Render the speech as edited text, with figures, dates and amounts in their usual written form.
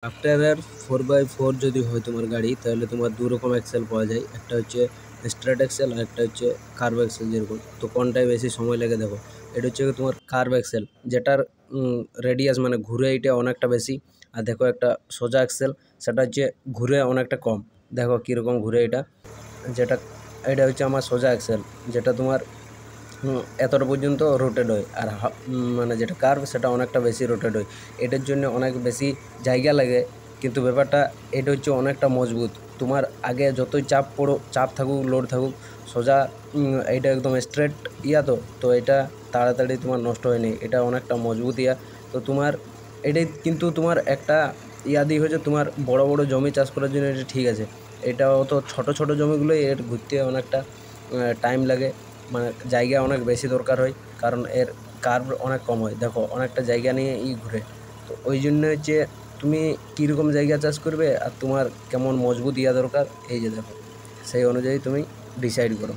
After 4x4 যদি হয় তোমার গাড়ি, তাহলে তোমার দু রকম এক্সেল পাওয়া যায়। একটা হচ্ছে স্ট্রেট এক্সেল আর একটা হচ্ছে কার্ভ এক্সেল। যেরকম তো কোনটায় বেশি সময় লাগে দেখো, এটা হচ্ছে তোমার কার্ভ এক্সেল, যেটার রেডিয়াস মানে ঘুরে এটা অনেকটা বেশি। আর দেখো একটা সোজা এক্সেল, সেটা হচ্ছে ঘুরে অনেকটা কম। দেখো কীরকম ঘুরে এটা, যেটা এটা হচ্ছে আমার সোজা এক্সেল, যেটা তোমার এতটা পর্যন্ত রোটেট হয়। আর মানে যেটা কার্ভ সেটা অনেকটা বেশি রোটেট হয়। এটার জন্য অনেক বেশি জায়গা লাগে, কিন্তু ব্যাপারটা এটা হচ্ছে অনেকটা মজবুত। তোমার আগে যতই চাপ থাকুক, লোড থাকুক, সোজা এইটা একদম স্ট্রেট তো এটা তাড়াতাড়ি তোমার নষ্ট হয়নি, এটা অনেকটা মজবুত তো তোমার এটাই। কিন্তু তোমার একটা দিয়ে হয়েছে, তোমার বড় বড় জমি চাষ করার জন্য এটা ঠিক আছে। এটা অত ছোট ছোট জমিগুলোই এর ঘুরতে অনেকটা টাইম লাগে, মানে জায়গা অনেক বেশি দরকার হয়, কারণ এর কার্ভ অনেক কম হয়। দেখো অনেকটা জায়গা নিয়ে ঘুরে, তো ওই জন্য হচ্ছে তুমি কীরকম জায়গা চাষ করবে আর তোমার কেমন মজবুত দরকার, এই যে দেখো সেই অনুযায়ী তুমি ডিসাইড করো।